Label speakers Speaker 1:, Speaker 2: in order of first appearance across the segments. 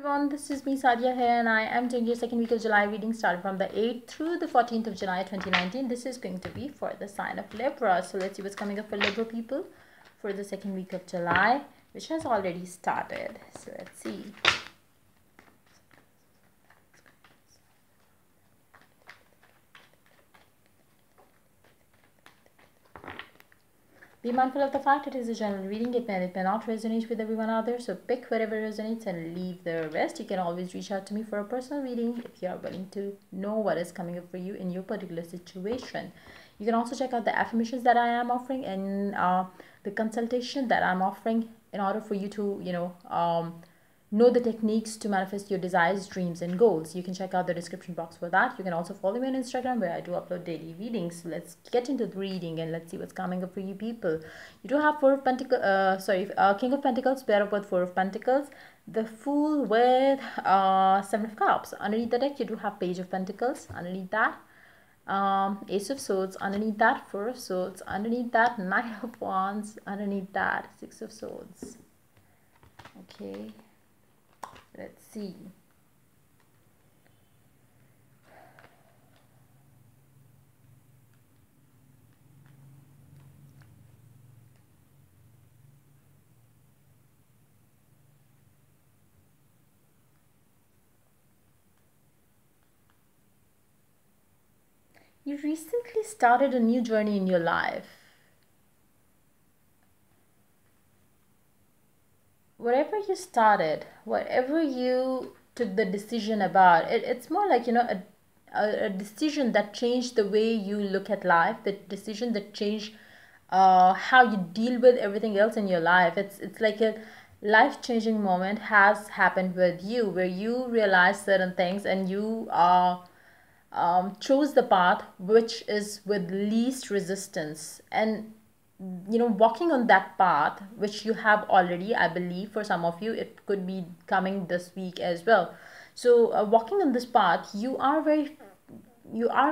Speaker 1: Everyone, this is me Sadia here, and I am doing your second week of July reading starting from the 8th through the 14th of July 2019. This is going to be for the sign of Libra. So let's see what's coming up for Libra people for the second week of July, which has already started. So let's see. Be mindful of the fact it is a general reading. It may not resonate with everyone out there. So pick whatever resonates and leave the rest. You can always reach out to me for a personal reading if you are willing to know what is coming up for you in your particular situation. You can also check out the affirmations that I am offering and the consultation that I'm offering in order for you to, know the techniques to manifest your desires, dreams, and goals. You can check out the description box for that. You can also follow me on Instagram where I do upload daily readings. So let's get into the reading and let's see what's coming up for you people. You do have King of Pentacles, pair up with Four of Pentacles, the Fool with Seven of Cups. Underneath the deck, you do have Page of Pentacles. Underneath that, Ace of Swords. Underneath that, Four of Swords. Underneath that, Knight of Wands. Underneath that, Six of Swords. Okay. Let's see. You recently started a new journey in your life. Whatever you started, whatever you took the decision about, it's more like, a decision that changed the way you look at life, the decision that changed how you deal with everything else in your life. It's like a life-changing moment has happened with you where you realize certain things and you chose the path which is with least resistance, and walking on that path which you have already, I believe for some of you it could be coming this week as well. So walking on this path, you are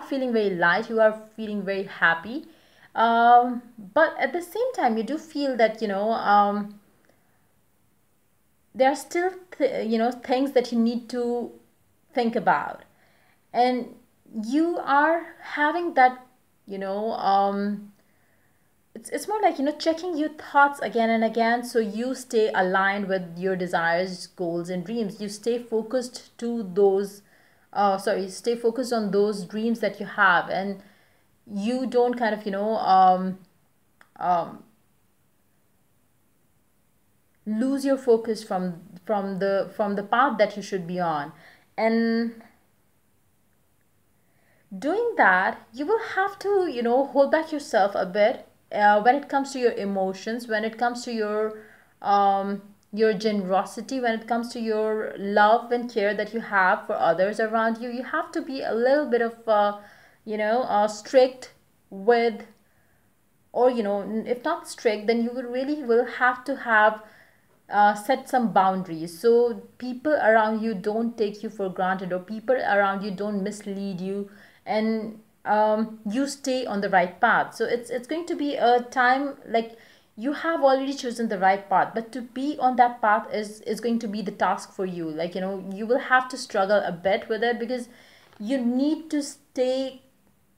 Speaker 1: feeling very light, you are feeling very happy, but at the same time you do feel that there are still things that you need to think about, and you are having that it's more like checking your thoughts again and again, so you stay aligned with your desires, goals, and dreams. You stay focused to those stay focused on those dreams that you have, and you don't kind of lose your focus from the path that you should be on. And doing that, you will have to hold back yourself a bit when it comes to your emotions, when it comes to your generosity, when it comes to your love and care that you have for others around you. You have to be a little bit of strict with, or if not strict, then you will have to have set some boundaries, so people around you don't take you for granted, or people around you don't mislead you, and you stay on the right path. So it's going to be a time like you have already chosen the right path, but to be on that path is going to be the task for you. Like you will have to struggle a bit with it, because you need to stay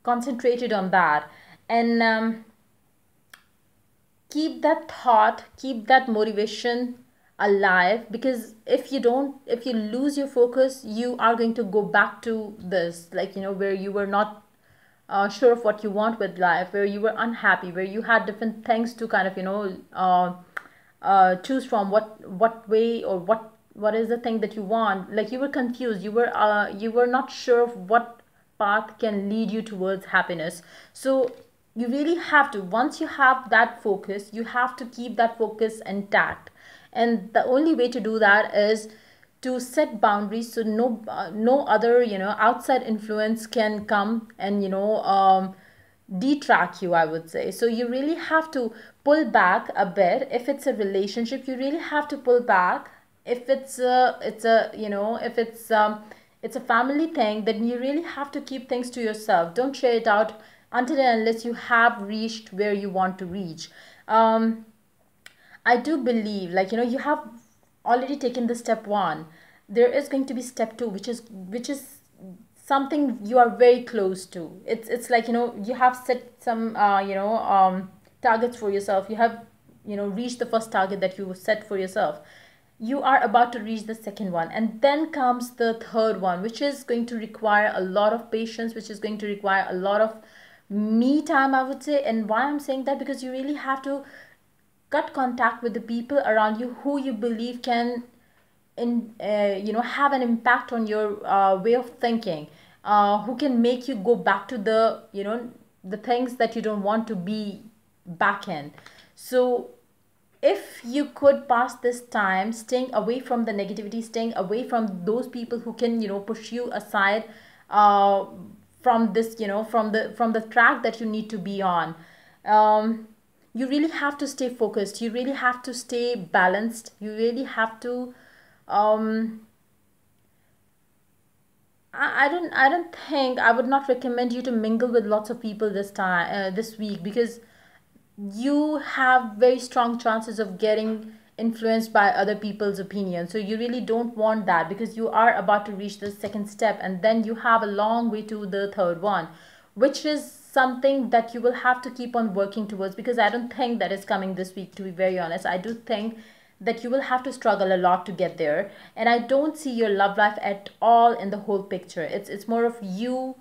Speaker 1: concentrated on that, and keep that thought, keep that motivation alive, because if you lose your focus, you are going to go back to this, like where you were not sure of what you want with life, where you were unhappy, where you had different things to kind of choose from, what way, or what is the thing that you want. Like you were confused, you were not sure of what path can lead you towards happiness. So you really have to, once you have that focus, you have to keep that focus intact, and the only way to do that is to set boundaries, so no other outside influence can come and detract you, I would say. So you really have to pull back a bit. If it's a relationship, you really have to pull back. If it's a family thing, then you really have to keep things to yourself. Don't share it out until and unless you have reached where you want to reach. I do believe, like you have already taken the step one. there is going to be step 2, which is something you are very close to. It's like, you have set some targets for yourself. You have, reached the first target that you set for yourself. You are about to reach the second one, and then comes the third one, which is going to require a lot of patience, which is going to require a lot of me time, I would say. And why I'm saying that, because you really have to cut contact with the people around you who you believe can have an impact on your way of thinking, who can make you go back to the things that you don't want to be back in. So if you could pass this time staying away from the negativity, staying away from those people who can push you aside uh, from this, from the track that you need to be on, you really have to stay focused, you really have to stay balanced, you really have to um I don't think, I would not recommend you to mingle with lots of people this time, this week, because you have very strong chances of getting influenced by other people's opinions. So you really don't want that, because you are about to reach the second step, and then you have a long way to the third one, which is something that you will have to keep on working towards, because I don't think that is coming this week, to be very honest. I do think that you will have to struggle a lot to get there, and I don't see your love life at all in the whole picture. It's more of you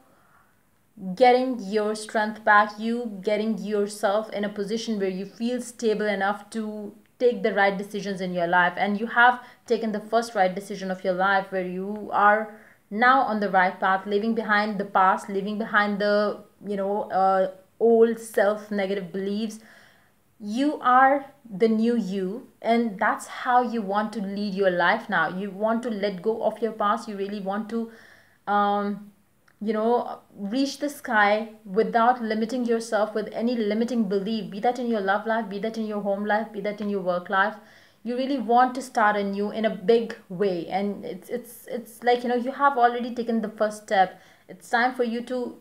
Speaker 1: getting your strength back, you getting yourself in a position where you feel stable enough to take the right decisions in your life. And you have taken the first right decision of your life, where you are now on the right path, leaving behind the past, leaving behind the old self negative beliefs. You are the new you, and that's how you want to lead your life now. You want to let go of your past, you really want to um reach the sky without limiting yourself with any limiting belief, be that in your love life, be that in your home life, be that in your work life. You really want to start anew in a big way, and it's like, you have already taken the first step. It's time for you to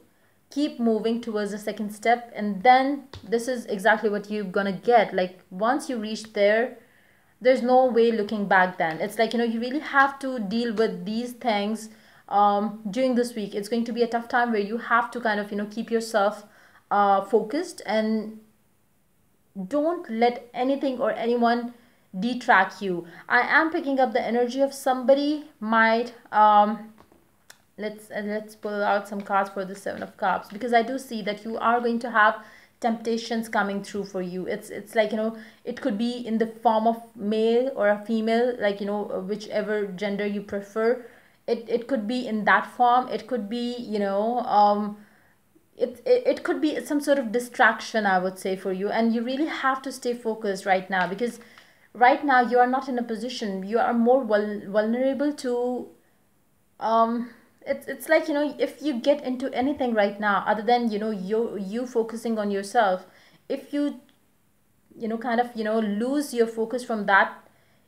Speaker 1: keep moving towards the second step, and then this is exactly what you're gonna get. Like, once you reach there, there's no way looking back. Then it's like, you really have to deal with these things during this week. It's going to be a tough time, where you have to kind of keep yourself focused, and don't let anything or anyone detract you. I am picking up the energy of somebody might let's pull out some cards for the Seven of Cups, because I do see that you are going to have temptations coming through for you. It's like, it could be in the form of male or a female, like, whichever gender you prefer. It could be in that form. It could be, it could be some sort of distraction, I would say, for you. And you really have to stay focused right now, because right now you are not in a position, you are more vulnerable to it's like, if you get into anything right now other than you focusing on yourself, if you kind of lose your focus from that,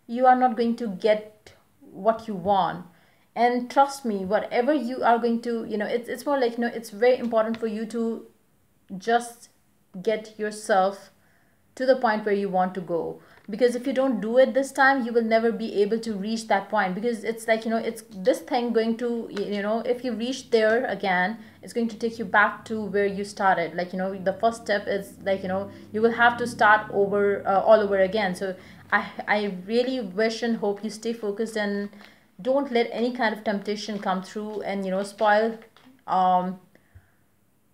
Speaker 1: you are not going to get what you want. And trust me, whatever you are going to, it's more like, it's very important for you to just get yourself to the point where you want to go. Because if you don't do it this time, you will never be able to reach that point. Because it's like, it's this thing going to, if you reach there again, it's going to take you back to where you started. Like, the first step is like, you will have to start over, all over again. So I really wish and hope you stay focused, and don't let any kind of temptation come through and spoil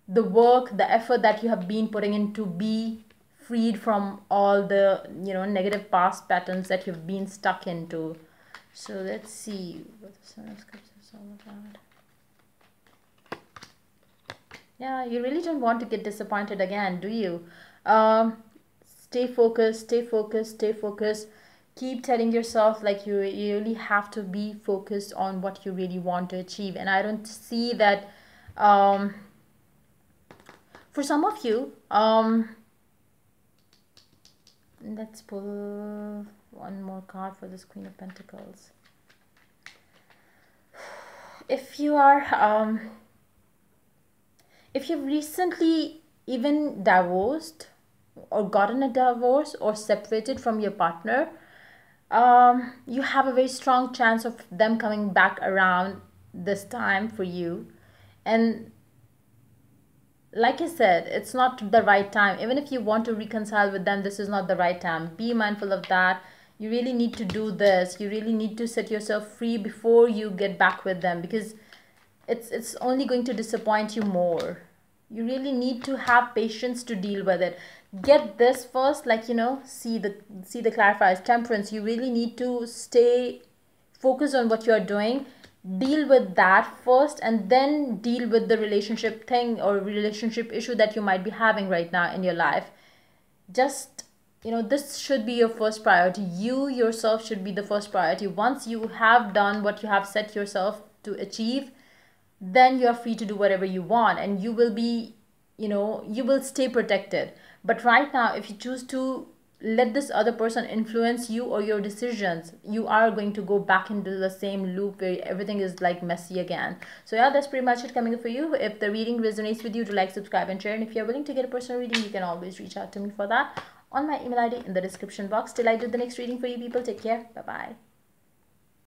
Speaker 1: the work, the effort that you have been putting in to be freed from all the negative past patterns that you've been stuck into. So let's see what the Seven of Cups is all about. Yeah, you really don't want to get disappointed again, do you? Stay focused, stay focused, stay focused. Keep telling yourself, like, you really have to be focused on what you really want to achieve. And I don't see that for some of you, let's pull one more card for this Queen of Pentacles. If you are if you've recently even divorced or gotten a divorce or separated from your partner, you have a very strong chance of them coming back around this time for you. And like I said, it's not the right time. Even if you want to reconcile with them, this is not the right time. Be mindful of that. You really need to do this. You really need to set yourself free before you get back with them, because it's only going to disappoint you more. You really need to have patience to deal with it. Get this first, like, see the clarifiers. Temperance, you really need to stay focused on what you're doing. Deal with that first, and then deal with the relationship thing or relationship issue that you might be having right now in your life. Just, this should be your first priority. You yourself should be the first priority. Once you have done what you have set yourself to achieve, then you are free to do whatever you want, and you will be, you will stay protected. But right now, if you choose to let this other person influence you or your decisions, you are going to go back into the same loop where everything is like messy again. So yeah, that's pretty much it coming up for you. If the reading resonates with you, do like, subscribe, and share. And if you're willing to get a personal reading, you can always reach out to me for that on my email ID in the description box. Till I do the next reading for you people, take care. Bye bye.